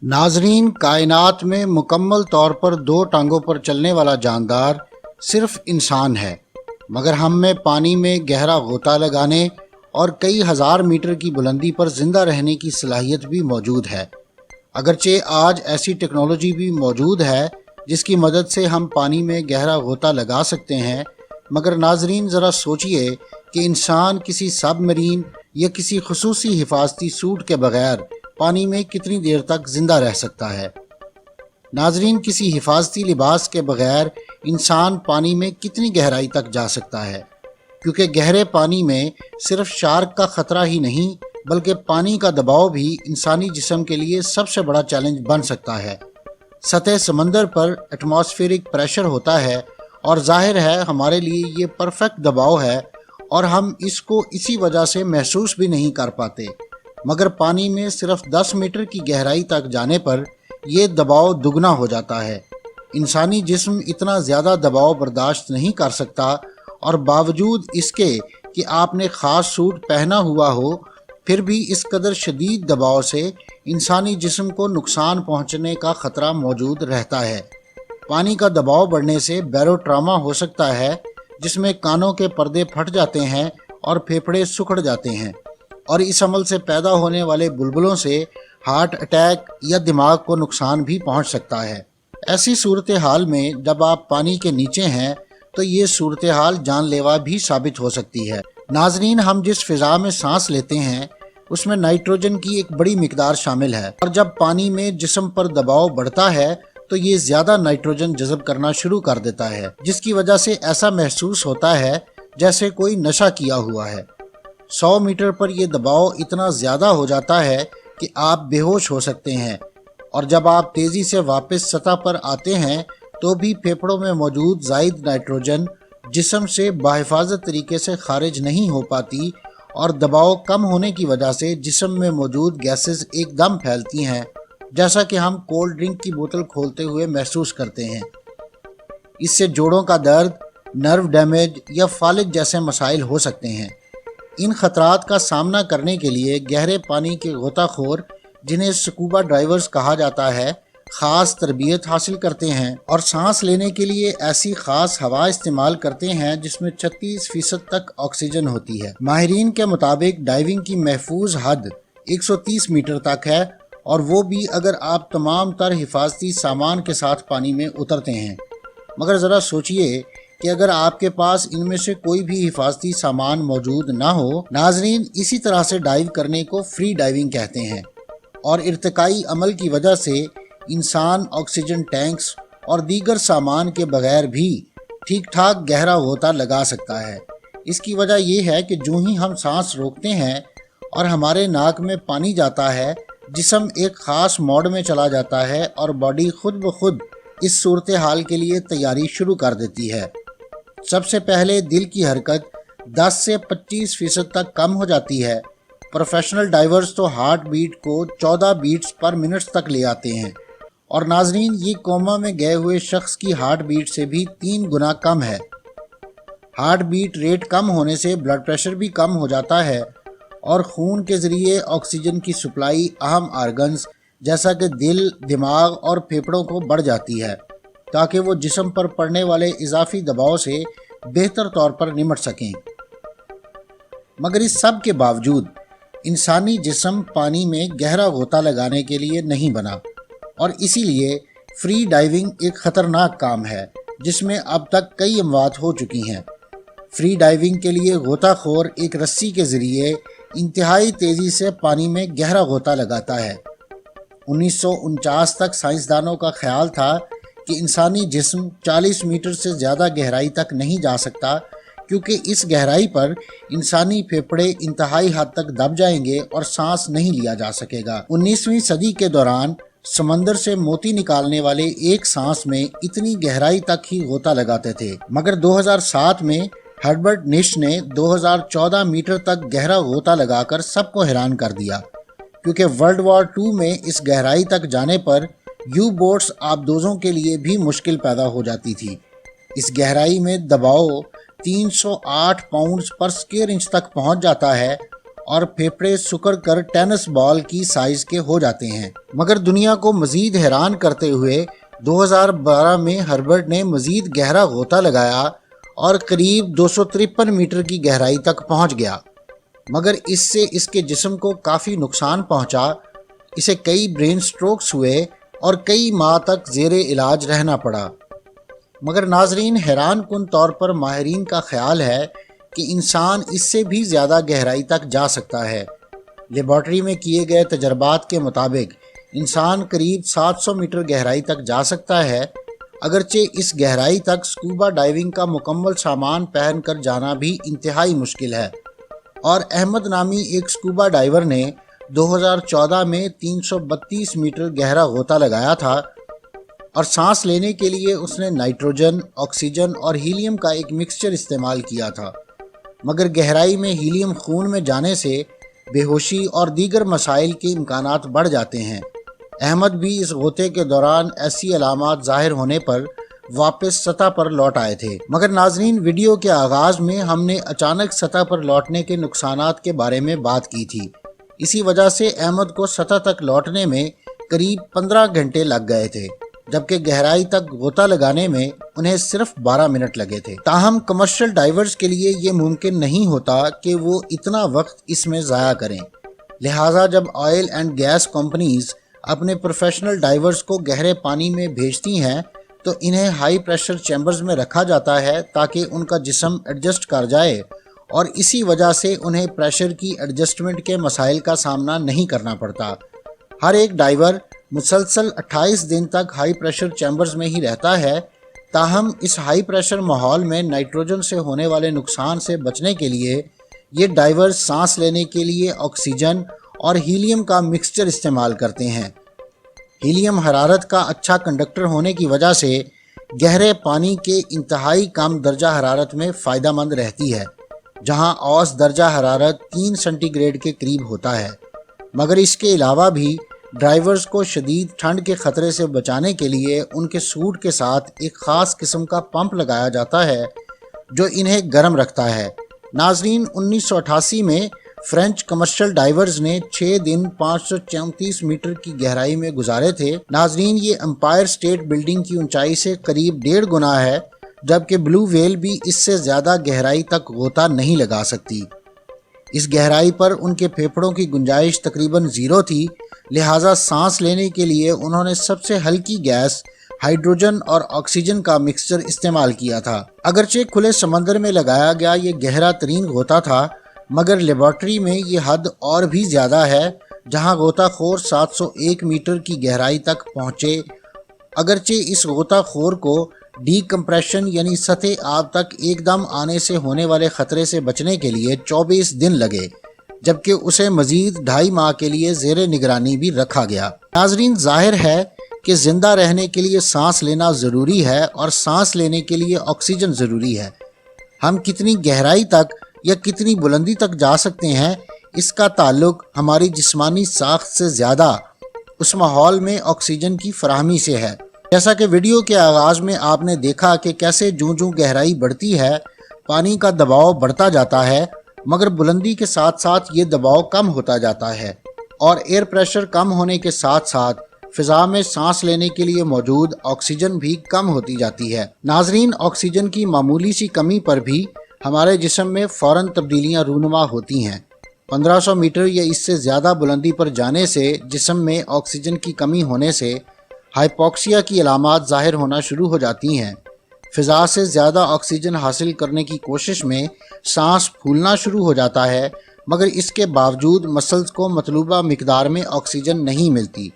ناظرین، کائنات میں مکمل طور پر دو ٹانگوں پر چلنے والا جاندار صرف انسان ہے، مگر ہم میں پانی میں گہرا غوطہ لگانے اور کئی ہزار میٹر کی بلندی پر زندہ رہنے کی صلاحیت بھی موجود ہے۔ اگرچہ آج ایسی ٹیکنالوجی بھی موجود ہے جس کی مدد سے ہم پانی میں گہرا غوطہ لگا سکتے ہیں، مگر ناظرین ذرا سوچئے کہ انسان کسی سب مرین یا کسی خصوصی حفاظتی سوٹ کے بغیر پانی میں کتنی دیر تک زندہ رہ سکتا ہے۔ ناظرین، کسی حفاظتی لباس کے بغیر انسان پانی میں کتنی گہرائی تک جا سکتا ہے، کیونکہ گہرے پانی میں صرف شارک کا خطرہ ہی نہیں بلکہ پانی کا دباؤ بھی انسانی جسم کے لیے سب سے بڑا چیلنج بن سکتا ہے۔ سطح سمندر پر ایٹماسفیرک پریشر ہوتا ہے اور ظاہر ہے ہمارے لیے یہ پرفیکٹ دباؤ ہے اور ہم اس کو اسی وجہ سے محسوس بھی نہیں کر پاتے، مگر پانی میں صرف 10 میٹر کی گہرائی تک جانے پر یہ دباؤ دگنا ہو جاتا ہے۔ انسانی جسم اتنا زیادہ دباؤ برداشت نہیں کر سکتا، اور باوجود اس کے کہ آپ نے خاص سوٹ پہنا ہوا ہو، پھر بھی اس قدر شدید دباؤ سے انسانی جسم کو نقصان پہنچنے کا خطرہ موجود رہتا ہے۔ پانی کا دباؤ بڑھنے سے بیروٹراما ہو سکتا ہے، جس میں کانوں کے پردے پھٹ جاتے ہیں اور پھیپھڑے سکڑ جاتے ہیں، اور اس عمل سے پیدا ہونے والے بلبلوں سے ہارٹ اٹیک یا دماغ کو نقصان بھی پہنچ سکتا ہے۔ ایسی صورتحال میں جب آپ پانی کے نیچے ہیں تو یہ صورتحال جان لیوا بھی ثابت ہو سکتی ہے۔ ناظرین، ہم جس فضا میں سانس لیتے ہیں اس میں نائٹروجن کی ایک بڑی مقدار شامل ہے، اور جب پانی میں جسم پر دباؤ بڑھتا ہے تو یہ زیادہ نائٹروجن جذب کرنا شروع کر دیتا ہے، جس کی وجہ سے ایسا محسوس ہوتا ہے جیسے کوئی نشہ کیا ہوا ہے۔ 100 میٹر پر یہ دباؤ اتنا زیادہ ہو جاتا ہے کہ آپ بے ہوش ہو سکتے ہیں، اور جب آپ تیزی سے واپس سطح پر آتے ہیں تو بھی پھیپھڑوں میں موجود زائد نائٹروجن جسم سے بحفاظت طریقے سے خارج نہیں ہو پاتی، اور دباؤ کم ہونے کی وجہ سے جسم میں موجود گیسز ایک دم پھیلتی ہیں، جیسا کہ ہم کولڈ ڈرنک کی بوتل کھولتے ہوئے محسوس کرتے ہیں۔ اس سے جوڑوں کا درد، نرو ڈیمیج یا فالج جیسے مسائل ہو سکتے ہیں۔ ان خطرات کا سامنا کرنے کے لیے گہرے پانی کے غوطہ خور، جنہیں سکوبا ڈائیورز کہا جاتا ہے، خاص تربیت حاصل کرتے ہیں اور سانس لینے کے لیے ایسی خاص ہوا استعمال کرتے ہیں جس میں 36% تک آکسیجن ہوتی ہے۔ ماہرین کے مطابق ڈائیونگ کی محفوظ حد 130 میٹر تک ہے، اور وہ بھی اگر آپ تمام تر حفاظتی سامان کے ساتھ پانی میں اترتے ہیں۔ مگر ذرا سوچئے کہ اگر آپ کے پاس ان میں سے کوئی بھی حفاظتی سامان موجود نہ ہو۔ ناظرین، اسی طرح سے ڈائیو کرنے کو فری ڈائیونگ کہتے ہیں، اور ارتقائی عمل کی وجہ سے انسان آکسیجن ٹینکس اور دیگر سامان کے بغیر بھی ٹھیک ٹھاک گہرا غوطہ لگا سکتا ہے۔ اس کی وجہ یہ ہے کہ جو ہی ہم سانس روکتے ہیں اور ہمارے ناک میں پانی جاتا ہے، جسم ایک خاص موڈ میں چلا جاتا ہے اور باڈی خود بخود اس صورتحال کے لیے تیاری شروع کر دیتی ہے۔ سب سے پہلے دل کی حرکت 10 سے 25% تک کم ہو جاتی ہے۔ پروفیشنل ڈائیورز تو ہارٹ بیٹ کو 14 بیٹس پر منٹ تک لے آتے ہیں، اور ناظرین، یہ کوما میں گئے ہوئے شخص کی ہارٹ بیٹ سے بھی 3 گنا کم ہے۔ ہارٹ بیٹ ریٹ کم ہونے سے بلڈ پریشر بھی کم ہو جاتا ہے، اور خون کے ذریعے آکسیجن کی سپلائی اہم آرگنز جیسا کہ دل، دماغ اور پھیپھڑوں کو بڑھ جاتی ہے، تاکہ وہ جسم پر پڑنے والے اضافی دباؤ سے بہتر طور پر نمٹ سکیں۔ مگر اس سب کے باوجود انسانی جسم پانی میں گہرا غوطہ لگانے کے لیے نہیں بنا، اور اسی لیے فری ڈائیونگ ایک خطرناک کام ہے جس میں اب تک کئی اموات ہو چکی ہیں۔ فری ڈائیونگ کے لیے غوطہ خور ایک رسی کے ذریعے انتہائی تیزی سے پانی میں گہرا غوطہ لگاتا ہے۔ 1949 تک سائنسدانوں کا خیال تھا کہ انسانی جسم 40 میٹر سے زیادہ گہرائی تک نہیں جا سکتا، کیونکہ اس گہرائی پر انسانی پھیپھڑے انتہائی حد تک دب جائیں گے اور سانس نہیں لیا جا سکے گا۔ 19ویں صدی کے دوران سمندر سے موتی نکالنے والے ایک سانس میں اتنی گہرائی تک ہی غوطہ لگاتے تھے، مگر 2007 میں ہربرٹ نش نے 2014 میٹر تک گہرا غوطہ لگا کر سب کو حیران کر دیا، کیونکہ ورلڈ وار 2 میں اس گہرائی تک جانے پر یو بوٹس آبدوزوں کے لیے بھی مشکل پیدا ہو جاتی تھی۔ اس گہرائی میں دباؤ 308 پاؤنڈز پر اسکوائر انچ تک پہنچ جاتا ہے، اور پھیپھڑے سکڑ کر ٹینس بال کی سائز کے ہو جاتے ہیں۔ مگر دنیا کو مزید حیران کرتے ہوئے 2012 میں ہربرٹ نے مزید گہرا غوطہ لگایا اور قریب 253 میٹر کی گہرائی تک پہنچ گیا، مگر اس سے اس کے جسم کو کافی نقصان پہنچا۔ اسے کئی برین سٹروکس ہوئے اور کئی ماہ تک زیر علاج رہنا پڑا۔ مگر ناظرین، حیران کن طور پر ماہرین کا خیال ہے کہ انسان اس سے بھی زیادہ گہرائی تک جا سکتا ہے۔ لیبارٹری میں کیے گئے تجربات کے مطابق انسان قریب 700 میٹر گہرائی تک جا سکتا ہے، اگرچہ اس گہرائی تک سکوبا ڈائیونگ کا مکمل سامان پہن کر جانا بھی انتہائی مشکل ہے۔ اور احمد نامی ایک سکوبا ڈائیور نے 2014 میں 332 میٹر گہرا غوطہ لگایا تھا اور سانس لینے کے لیے اس نے نائٹروجن، آکسیجن اور ہیلیم کا ایک مکسچر استعمال کیا تھا، مگر گہرائی میں ہیلیم خون میں جانے سے بے ہوشی اور دیگر مسائل کے امکانات بڑھ جاتے ہیں۔ احمد بھی اس غوطے کے دوران ایسی علامات ظاہر ہونے پر واپس سطح پر لوٹ آئے تھے۔ مگر ناظرین، ویڈیو کے آغاز میں ہم نے اچانک سطح پر لوٹنے کے نقصانات کے بارے میں بات کی تھی۔ اسی وجہ سے احمد کو سطح تک لوٹنے میں قریب 15 گھنٹے لگ گئے تھے، جبکہ گہرائی تک غوطہ لگانے میں انہیں صرف 12 منٹ لگے تھے۔ تاہم کمرشل ڈائیورز کے لیے یہ ممکن نہیں ہوتا کہ وہ اتنا وقت اس میں ضائع کریں، لہٰذا جب آئل اینڈ گیس کمپنیز اپنے پروفیشنل ڈائیورز کو گہرے پانی میں بھیجتی ہیں تو انہیں ہائی پریشر چیمبرز میں رکھا جاتا ہے تاکہ ان کا جسم ایڈجسٹ کر جائے، اور اسی وجہ سے انہیں پریشر کی ایڈجسٹمنٹ کے مسائل کا سامنا نہیں کرنا پڑتا۔ ہر ایک ڈائیور مسلسل 28 دن تک ہائی پریشر چیمبرز میں ہی رہتا ہے۔ تاہم اس ہائی پریشر ماحول میں نائٹروجن سے ہونے والے نقصان سے بچنے کے لیے یہ ڈائیور سانس لینے کے لیے آکسیجن اور ہیلیم کا مکسچر استعمال کرتے ہیں۔ ہیلیم حرارت کا اچھا کنڈکٹر ہونے کی وجہ سے گہرے پانی کے انتہائی کم درجہ حرارت میں فائدہ مند رہتی ہے، جہاں اوسط درجہ حرارت 3 سینٹی گریڈ کے قریب ہوتا ہے۔ مگر اس کے علاوہ بھی ڈرائیورز کو شدید ٹھنڈ کے خطرے سے بچانے کے لیے ان کے سوٹ کے ساتھ ایک خاص قسم کا پمپ لگایا جاتا ہے جو انہیں گرم رکھتا ہے۔ ناظرین، 1988 میں فرینچ کمرشل ڈائیورز نے 6 دن 534 میٹر کی گہرائی میں گزارے تھے۔ ناظرین، یہ امپائر اسٹیٹ بلڈنگ کی اونچائی سے قریب 1.5 گنا ہے، جبکہ بلو ویل بھی اس سے زیادہ گہرائی تک غوطہ نہیں لگا سکتی۔ اس گہرائی پر ان کے پھیپھڑوں کی گنجائش تقریباً 0 تھی، لہٰذا سانس لینے کے لیے انہوں نے سب سے ہلکی گیس ہائیڈروجن اور آکسیجن کا مکسچر استعمال کیا تھا۔ اگرچہ کھلے سمندر میں لگایا گیا یہ گہرا ترین غوطہ تھا، مگر لیبارٹری میں یہ حد اور بھی زیادہ ہے، جہاں غوطہ خور 701 میٹر کی گہرائی تک پہنچے۔ اگرچہ اس غوطہ خور کو ڈی کمپریشن یعنی سطح آب تک ایک دم آنے سے ہونے والے خطرے سے بچنے کے لیے 24 دن لگے، جبکہ اسے مزید 2.5 ماہ کے لیے زیر نگرانی بھی رکھا گیا۔ ناظرین، ظاہر ہے کہ زندہ رہنے کے لیے سانس لینا ضروری ہے اور سانس لینے کے لیے آکسیجن ضروری ہے۔ ہم کتنی گہرائی تک یا کتنی بلندی تک جا سکتے ہیں، اس کا تعلق ہماری جسمانی ساخت سے زیادہ اس ماحول میں آکسیجن کی فراہمی سے ہے۔ جیسا کہ ویڈیو کے آغاز میں آپ نے دیکھا کہ کیسے جوں گہرائی بڑھتی ہے، پانی کا دباؤ بڑھتا جاتا ہے، مگر بلندی کے ساتھ ساتھ یہ دباؤ کم ہوتا جاتا ہے، اور ایئر پریشر کم ہونے کے ساتھ ساتھ فضا میں سانس لینے کے لیے موجود آکسیجن بھی کم ہوتی جاتی ہے۔ ناظرین، آکسیجن کی معمولی سی کمی پر بھی ہمارے جسم میں فوراً تبدیلیاں رونما ہوتی ہیں۔ 1500 میٹر یا اس سے زیادہ بلندی پر جانے سے جسم میں آکسیجن کی کمی ہونے سے ہائپوکسیا کی علامات ظاہر ہونا شروع ہو جاتی ہیں۔ فضا سے زیادہ آکسیجن حاصل کرنے کی کوشش میں سانس پھولنا شروع ہو جاتا ہے، مگر اس کے باوجود مسلز کو مطلوبہ مقدار میں آکسیجن نہیں ملتی،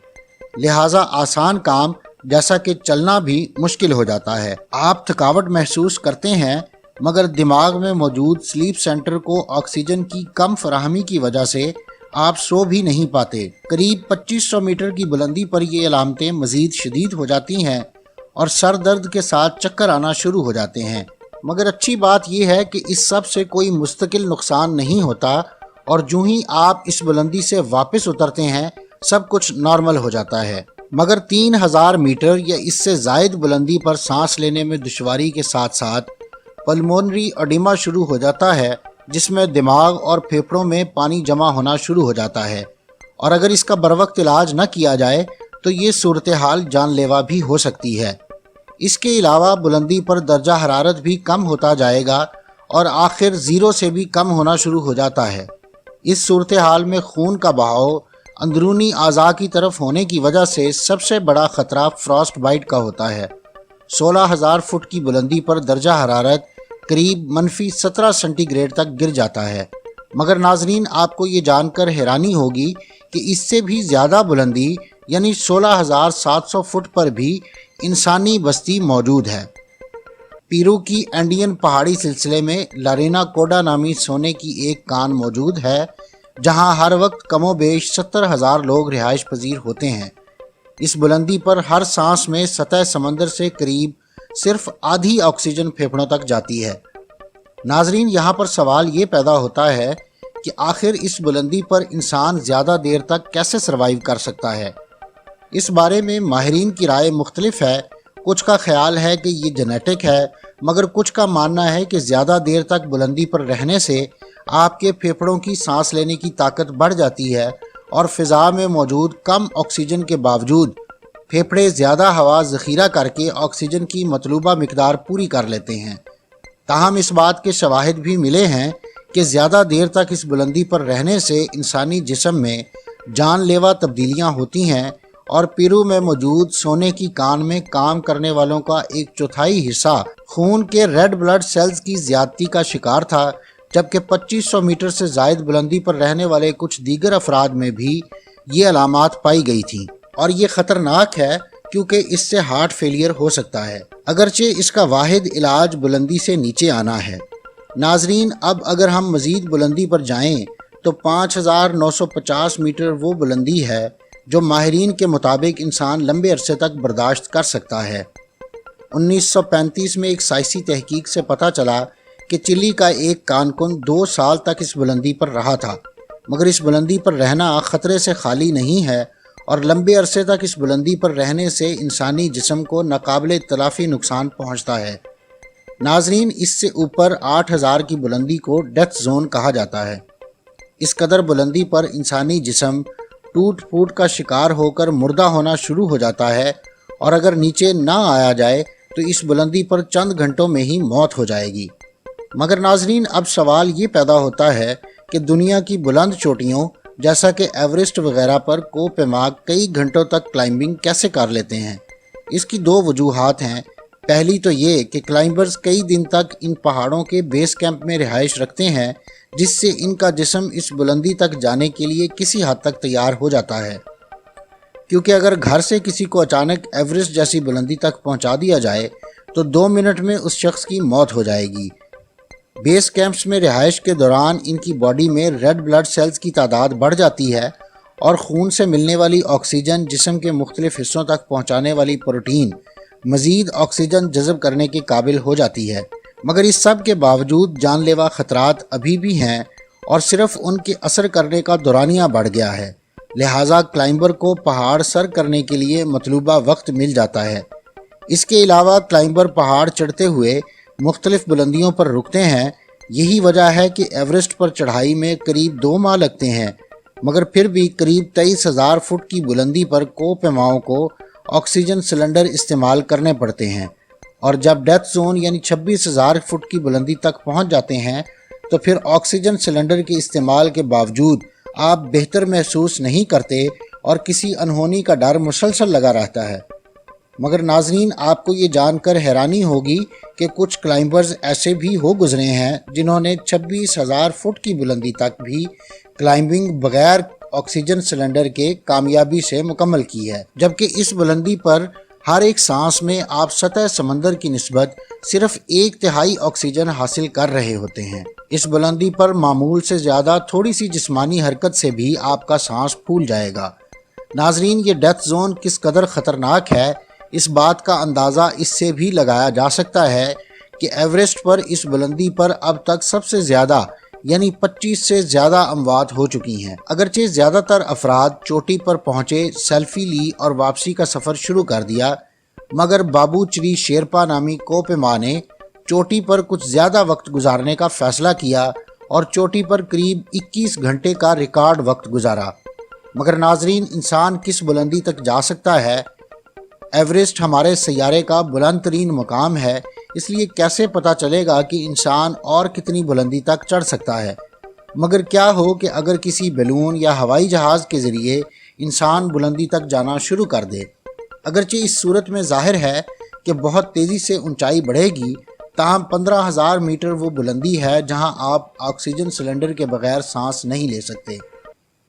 لہٰذا آسان کام جیسا کہ چلنا بھی مشکل ہو جاتا ہے۔ آپ تھکاوٹ محسوس کرتے ہیں، مگر دماغ میں موجود سلیپ سینٹر کو آکسیجن کی کم فراہمی کی وجہ سے آپ سو بھی نہیں پاتے۔ قریب 2500 میٹر کی بلندی پر یہ علامتیں مزید شدید ہو جاتی ہیں اور سر درد کے ساتھ چکر آنا شروع ہو جاتے ہیں۔ مگر اچھی بات یہ ہے کہ اس سب سے کوئی مستقل نقصان نہیں ہوتا، اور جو ہی آپ اس بلندی سے واپس اترتے ہیں سب کچھ نارمل ہو جاتا ہے۔ مگر 3000 میٹر یا اس سے زائد بلندی پر سانس لینے میں دشواری کے ساتھ ساتھ پلمونری ایڈیما شروع ہو جاتا ہے، جس میں دماغ اور پھیپھڑوں میں پانی جمع ہونا شروع ہو جاتا ہے، اور اگر اس کا بروقت علاج نہ کیا جائے تو یہ صورتحال جان لیوا بھی ہو سکتی ہے۔ اس کے علاوہ بلندی پر درجہ حرارت بھی کم ہوتا جائے گا اور آخر زیرو سے بھی کم ہونا شروع ہو جاتا ہے۔ اس صورتحال میں خون کا بہاؤ اندرونی اعضاء کی طرف ہونے کی وجہ سے سب سے بڑا خطرہ فراسٹ بائٹ کا ہوتا ہے۔ 16,000 فٹ کی بلندی پر درجہ حرارت قریب -17 سینٹی گریڈ تک گر جاتا ہے، مگر ناظرین آپ کو یہ جان کر حیرانی ہوگی کہ اس سے بھی زیادہ بلندی یعنی 16,700 فٹ پر بھی انسانی بستی موجود ہے۔ پیرو کی اینڈین پہاڑی سلسلے میں لارینا کوڈا نامی سونے کی ایک کان موجود ہے، جہاں ہر وقت کم و بیش 70,000 لوگ رہائش پذیر ہوتے ہیں۔ اس بلندی پر ہر سانس میں سطح سمندر سے قریب صرف آدھی آکسیجن پھیپھڑوں تک جاتی ہے۔ ناظرین یہاں پر سوال یہ پیدا ہوتا ہے کہ آخر اس بلندی پر انسان زیادہ دیر تک کیسے سروائیو کر سکتا ہے؟ اس بارے میں ماہرین کی رائے مختلف ہے۔ کچھ کا خیال ہے کہ یہ جینیٹک ہے، مگر کچھ کا ماننا ہے کہ زیادہ دیر تک بلندی پر رہنے سے آپ کے پھیپھڑوں کی سانس لینے کی طاقت بڑھ جاتی ہے اور فضا میں موجود کم آکسیجن کے باوجود پھیپھڑے زیادہ ہوا ذخیرہ کر کے آکسیجن کی مطلوبہ مقدار پوری کر لیتے ہیں۔ تاہم اس بات کے شواہد بھی ملے ہیں کہ زیادہ دیر تک اس بلندی پر رہنے سے انسانی جسم میں جان لیوا تبدیلیاں ہوتی ہیں، اور پیرو میں موجود سونے کی کان میں کام کرنے والوں کا 1/4 حصہ خون کے ریڈ بلڈ سیلز کی زیادتی کا شکار تھا، جبکہ 2500 میٹر سے زائد بلندی پر رہنے والے کچھ دیگر افراد میں بھی یہ علامات پائی گئی تھیں، اور یہ خطرناک ہے کیونکہ اس سے ہارٹ فیلئر ہو سکتا ہے، اگرچہ اس کا واحد علاج بلندی سے نیچے آنا ہے۔ ناظرین اب اگر ہم مزید بلندی پر جائیں تو 5,950 میٹر وہ بلندی ہے جو ماہرین کے مطابق انسان لمبے عرصے تک برداشت کر سکتا ہے۔ 1935 میں ایک سائنسی تحقیق سے پتہ چلا کہ چلی کا ایک کانکن 2 سال تک اس بلندی پر رہا تھا، مگر اس بلندی پر رہنا خطرے سے خالی نہیں ہے، اور لمبے عرصے تک اس بلندی پر رہنے سے انسانی جسم کو ناقابل تلافی نقصان پہنچتا ہے۔ ناظرین اس سے اوپر 8,000 کی بلندی کو ڈیتھ زون کہا جاتا ہے۔ اس قدر بلندی پر انسانی جسم ٹوٹ پھوٹ کا شکار ہو کر مردہ ہونا شروع ہو جاتا ہے، اور اگر نیچے نہ آیا جائے تو اس بلندی پر چند گھنٹوں میں ہی موت ہو جائے گی۔ مگر ناظرین اب سوال یہ پیدا ہوتا ہے کہ دنیا کی بلند چوٹیوں جیسا کہ ایورسٹ وغیرہ پر کوہ-پیما کئی گھنٹوں تک کلائمبنگ کیسے کر لیتے ہیں؟ اس کی 2 وجوہات ہیں۔ پہلی تو یہ کہ کلائمبرز کئی دن تک ان پہاڑوں کے بیس کیمپ میں رہائش رکھتے ہیں، جس سے ان کا جسم اس بلندی تک جانے کے لیے کسی حد تک تیار ہو جاتا ہے، کیونکہ اگر گھر سے کسی کو اچانک ایورسٹ جیسی بلندی تک پہنچا دیا جائے تو 2 منٹ میں اس شخص کی موت ہو جائے گی۔ بیس کیمپس میں رہائش کے دوران ان کی باڈی میں ریڈ بلڈ سیلز کی تعداد بڑھ جاتی ہے، اور خون سے ملنے والی آکسیجن جسم کے مختلف حصوں تک پہنچانے والی پروٹین مزید آکسیجن جذب کرنے کے قابل ہو جاتی ہے۔ مگر اس سب کے باوجود جان لیوا خطرات ابھی بھی ہیں، اور صرف ان کے اثر کرنے کا دورانیہ بڑھ گیا ہے، لہٰذا کلائمبر کو پہاڑ سر کرنے کے لیے مطلوبہ وقت مل جاتا ہے۔ اس کے علاوہ کلائمبر پہاڑ چڑھتے ہوئے مختلف بلندیوں پر رکتے ہیں۔ یہی وجہ ہے کہ ایورسٹ پر چڑھائی میں قریب 2 ماہ لگتے ہیں، مگر پھر بھی قریب 23,000 فٹ کی بلندی پر کوہ پیماؤں کو آکسیجن سلنڈر استعمال کرنے پڑتے ہیں، اور جب ڈیتھ زون یعنی 26,000 فٹ کی بلندی تک پہنچ جاتے ہیں تو پھر آکسیجن سلنڈر کے استعمال کے باوجود آپ بہتر محسوس نہیں کرتے اور کسی انہونی کا ڈر مسلسل لگا رہتا ہے۔ مگر ناظرین آپ کو یہ جان کر حیرانی ہوگی کہ کچھ کلائمبرز ایسے بھی ہو گزرے ہیں جنہوں نے 26,000 فٹ کی بلندی تک بھی کلائمبنگ بغیر آکسیجن سلنڈر کے کامیابی سے مکمل کی ہے، جبکہ اس بلندی پر ہر ایک سانس میں آپ سطح سمندر کی نسبت صرف 1/3 آکسیجن حاصل کر رہے ہوتے ہیں۔ اس بلندی پر معمول سے زیادہ تھوڑی سی جسمانی حرکت سے بھی آپ کا سانس پھول جائے گا۔ ناظرین یہ ڈیتھ زون کس قدر خطرناک ہے اس بات کا اندازہ اس سے بھی لگایا جا سکتا ہے کہ ایورسٹ پر اس بلندی پر اب تک سب سے زیادہ یعنی 25 سے زیادہ اموات ہو چکی ہیں۔ اگرچہ زیادہ تر افراد چوٹی پر پہنچے، سیلفی لی اور واپسی کا سفر شروع کر دیا، مگر بابو چری شیرپا نامی کوہ پیما نے چوٹی پر کچھ زیادہ وقت گزارنے کا فیصلہ کیا اور چوٹی پر قریب 21 گھنٹے کا ریکارڈ وقت گزارا۔ مگر ناظرین، انسان کس بلندی تک جا سکتا ہے؟ ایورسٹ ہمارے سیارے کا بلند ترین مقام ہے، اس لیے کیسے پتہ چلے گا کہ انسان اور کتنی بلندی تک چڑھ سکتا ہے؟ مگر کیا ہو کہ اگر کسی بیلون یا ہوائی جہاز کے ذریعے انسان بلندی تک جانا شروع کر دے؟ اگرچہ اس صورت میں ظاہر ہے کہ بہت تیزی سے اونچائی بڑھے گی، تاہم 15,000 میٹر وہ بلندی ہے جہاں آپ آکسیجن سلنڈر کے بغیر سانس نہیں لے سکتے۔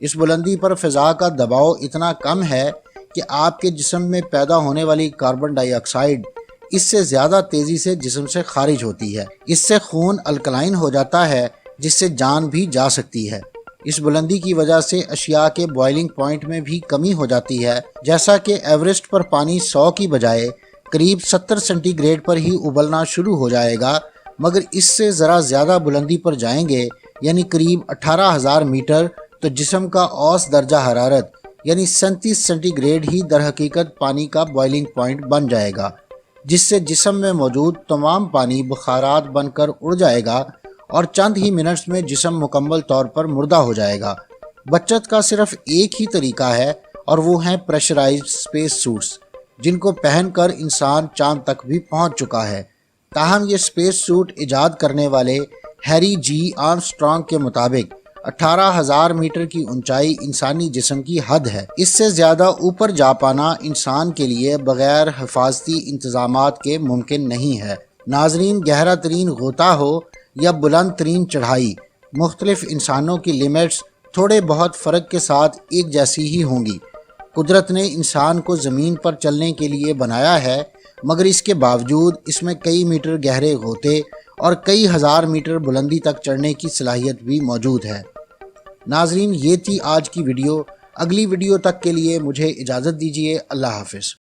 اس بلندی پر فضا کا دباؤ اتنا کم ہے کہ آپ کے جسم میں پیدا ہونے والی کاربن ڈائی آکسائیڈ اس سے زیادہ تیزی سے جسم سے خارج ہوتی ہے۔ اس سے خون الکلائن ہو جاتا ہے، جس سے جان بھی جا سکتی ہے۔ اس بلندی کی وجہ سے اشیاء کے بوائلنگ پوائنٹ میں بھی کمی ہو جاتی ہے، جیسا کہ ایورسٹ پر پانی 100 کی بجائے قریب 70 سینٹی گریڈ پر ہی ابلنا شروع ہو جائے گا۔ مگر اس سے ذرا زیادہ بلندی پر جائیں گے، یعنی قریب 18,000 میٹر، تو جسم کا اوسط درجہ حرارت یعنی 37 سینٹی گریڈ ہی در حقیقت پانی کا بوائلنگ پوائنٹ بن جائے گا، جس سے جسم میں موجود تمام پانی بخارات بن کر اڑ جائے گا اور چند ہی منٹس میں جسم مکمل طور پر مردہ ہو جائے گا۔ بچت کا صرف ایک ہی طریقہ ہے، اور وہ ہیں پریشرائزڈ اسپیس سوٹس، جن کو پہن کر انسان چاند تک بھی پہنچ چکا ہے۔ تاہم یہ اسپیس سوٹ ایجاد کرنے والے ہیری جی آرمسٹرانگ کے مطابق 18,000 میٹر کی اونچائی انسانی جسم کی حد ہے۔ اس سے زیادہ اوپر جا پانا انسان کے لیے بغیر حفاظتی انتظامات کے ممکن نہیں ہے۔ ناظرین، گہرا ترین غوطہ ہو یا بلند ترین چڑھائی، مختلف انسانوں کی لمٹس تھوڑے بہت فرق کے ساتھ ایک جیسی ہی ہوں گی۔ قدرت نے انسان کو زمین پر چلنے کے لیے بنایا ہے، مگر اس کے باوجود اس میں کئی میٹر گہرے غوطے اور کئی ہزار میٹر بلندی تک چڑھنے کی صلاحیت بھی موجود ہے۔ ناظرین، یہ تھی آج کی ویڈیو۔ اگلی ویڈیو تک کے لیے مجھے اجازت دیجیے۔ اللہ حافظ۔